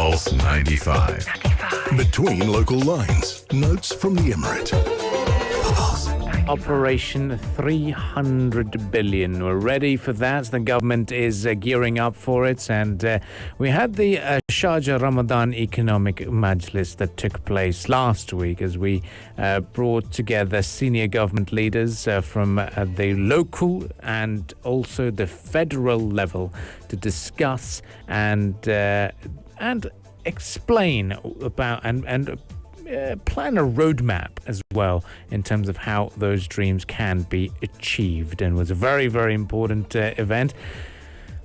Pulse 95. Between local lines. Notes from the Emirate. Pulse. Operation 300 billion. We're ready for that. The government is gearing up for it. And we had the Sharjah Ramadan Economic Majlis that took place last week as we brought together senior government leaders from the local and also the federal level to discuss and explain about and plan a roadmap as well in terms of how those dreams can be achieved, and was a very, very important event.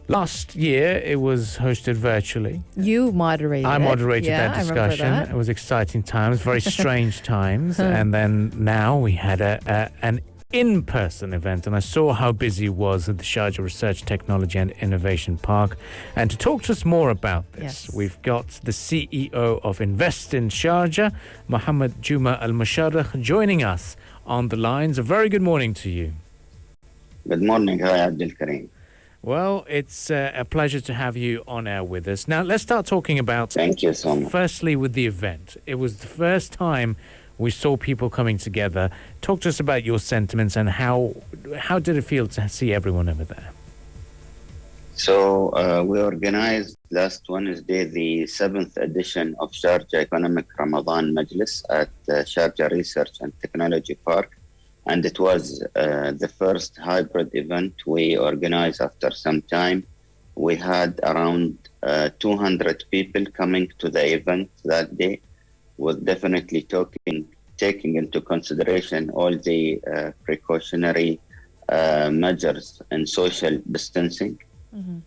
Last year, it was hosted virtually. You moderated. I moderated that discussion. I remember that. It was exciting times, very strange times. And then now we had an in-person event, and I saw how busy it was at the Sharjah Research, Technology and Innovation Park. And to talk to us more about this, we've got the CEO of Invest in Sharjah, Mohammed Al Musharrkh, joining us on the lines. A very good morning to you. Good morning. Hi, Abdul Kareem. Well, it's a pleasure to have you on air with us. Now, let's start talking about... Thank you so much. Firstly, with the event. It was the first time we saw people coming together. Talk to us about your sentiments and how did it feel to see everyone over there? So we organized last Wednesday the 7th edition of Sharjah Economic Ramadan Majlis at Sharjah Research and Technology Park. And it was the first hybrid event we organized after some time. We had around 200 people coming to the event that day, with definitely taking into consideration all the precautionary measures and social distancing. Mm-hmm.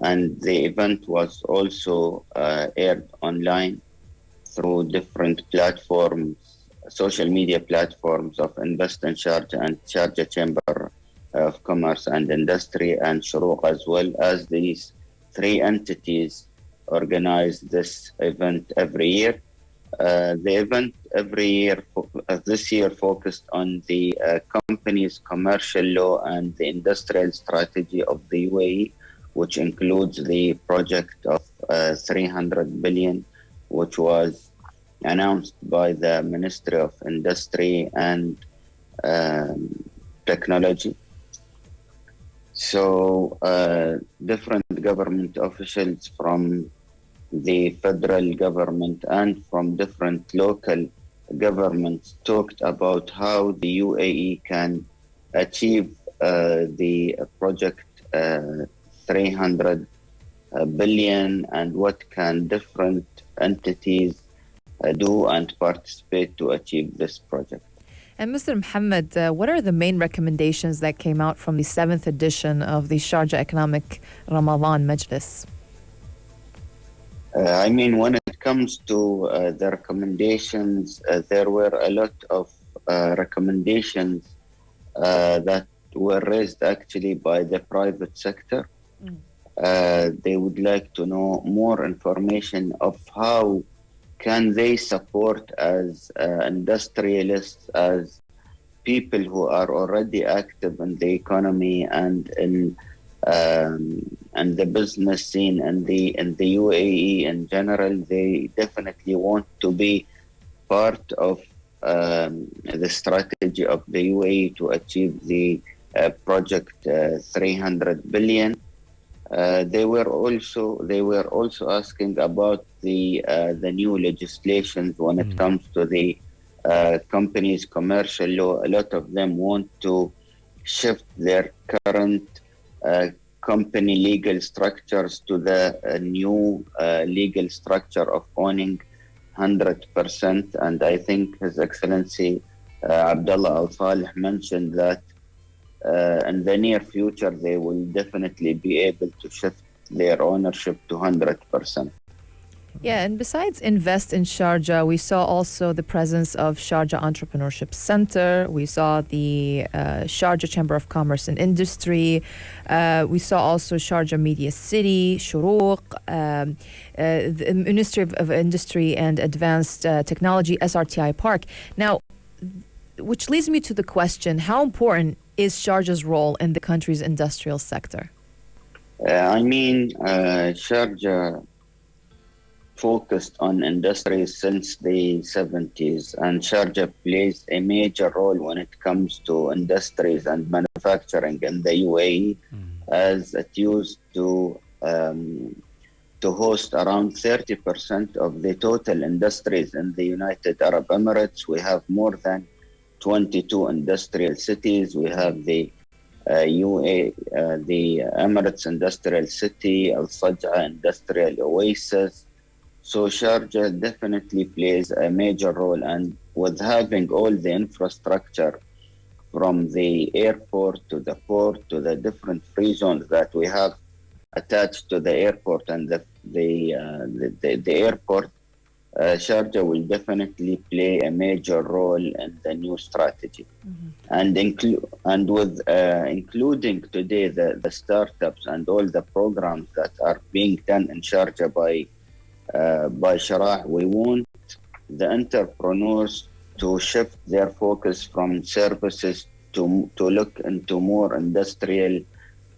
And the event was also aired online through different platforms, social media platforms of Invest in Sharjah and Sharjah Chamber of Commerce and Industry and Shuruq, as well as these three entities organize this event every year. The event every year, this year, focused on the company's commercial law and the industrial strategy of the UAE, which includes the project of 300 billion, which was announced by the Ministry of Industry and Technology. So different government officials from the federal government and from different local governments talked about how the UAE can achieve the project 300 billion and what can different entities do and participate to achieve this project. And Mr. Mohammed, what are the main recommendations that came out from the 7th edition of the Sharjah Economic Ramadan Majlis? I mean, when it comes to the recommendations, there were a lot of recommendations that were raised actually by the private sector. They would like to know more information of how can they support as industrialists, as people who are already active in the economy and in and the business scene and the UAE in general. They definitely want to be part of the strategy of the UAE to achieve the project 300 billion. They were also asking about the new legislations when it comes to the companies' commercial law. A lot of them want to shift their current company legal structures to the new legal structure of owning 100%. And I think His Excellency Abdullah Al Saleh mentioned that in the near future they will definitely be able to shift their ownership to 100%. Yeah, and besides Invest in Sharjah, we saw also the presence of Sharjah Entrepreneurship Center. We saw the Sharjah Chamber of Commerce and Industry. We saw also Sharjah Media City, Shuruq, the Ministry of Industry and Advanced Technology, SRTI Park. Now, which leads me to the question, how important is Sharjah's role in the country's industrial sector? Sharjah focused on industries since the 70s, and Sharjah plays a major role when it comes to industries and manufacturing in the UAE, as it used to host around 30% of the total industries in the United Arab Emirates. We have more than 22 industrial cities. We have the the Emirates Industrial City, Al Sajah Industrial Oasis. So Sharjah definitely plays a major role, and with having all the infrastructure from the airport to the port to the different free zones that we have attached to the airport and the airport, Sharjah will definitely play a major role in the new strategy. And with including today the startups and all the programs that are being done in Sharjah by Sharah, we want the entrepreneurs to shift their focus from services to look into more industrial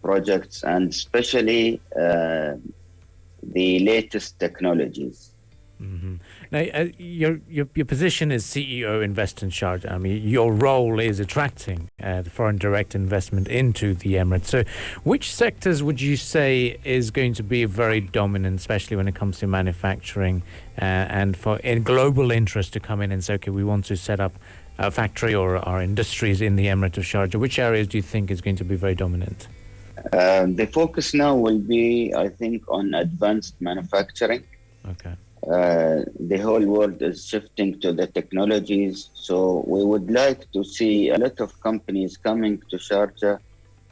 projects, and especially the latest technologies. Now, your position as CEO Invest in Sharjah, I mean, your role is attracting the foreign direct investment into the Emirates. So which sectors would you say is going to be very dominant, especially when it comes to manufacturing and for global interest to come in and say, okay, we want to set up a factory or our industries in the Emirate of Sharjah? Which areas do you think is going to be very dominant? The focus now will be, I think, on advanced manufacturing. Okay. The whole world is shifting to the technologies, so we would like to see a lot of companies coming to Sharjah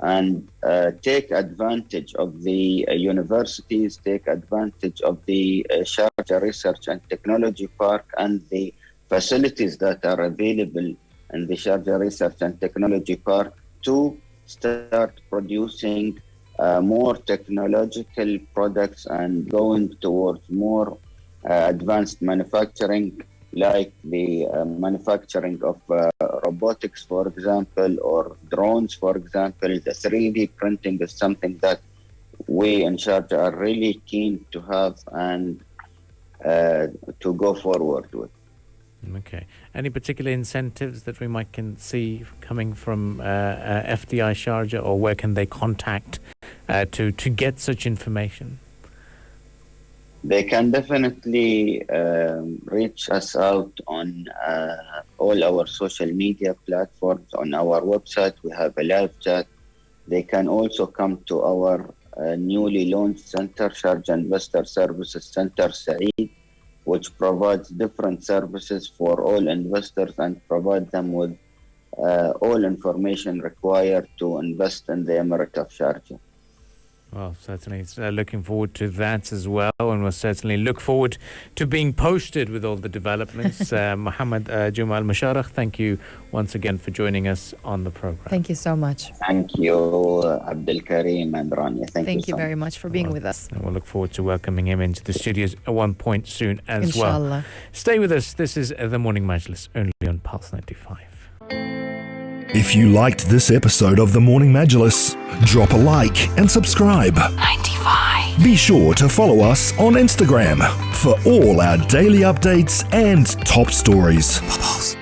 and take advantage of the universities, take advantage of the Sharjah Research and Technology Park and the facilities that are available in the Sharjah Research and Technology Park to start producing more technological products and going towards more advanced manufacturing, like the manufacturing of robotics, for example, or drones, for example. The 3D printing is something that we in Sharjah are really keen to have and to go forward with. Okay. Any particular incentives that we can see coming from FDI Sharjah, or where can they contact to get such information? They can definitely reach us out on all our social media platforms. On our website, we have a live chat. They can also come to our newly launched center, Sharjah Investor Services Center Saeed, which provides different services for all investors and provide them with all information required to invest in the Emirate of Sharjah. Well, certainly looking forward to that as well, and we'll certainly look forward to being posted with all the developments. Mohammed Al Musharrkh, thank you once again for joining us on the program. Thank you so much. Thank you, Abdul Karim and Rania. Thank you so very much for being with us. And we'll look forward to welcoming him into the studios at one point soon as Inshallah. well. Stay with us. This is the Morning Majlis, only on Pulse 95. If you liked this episode of the Morning Majlis, drop a like and subscribe. 95. Be sure to follow us on Instagram for all our daily updates and top stories. Pulse.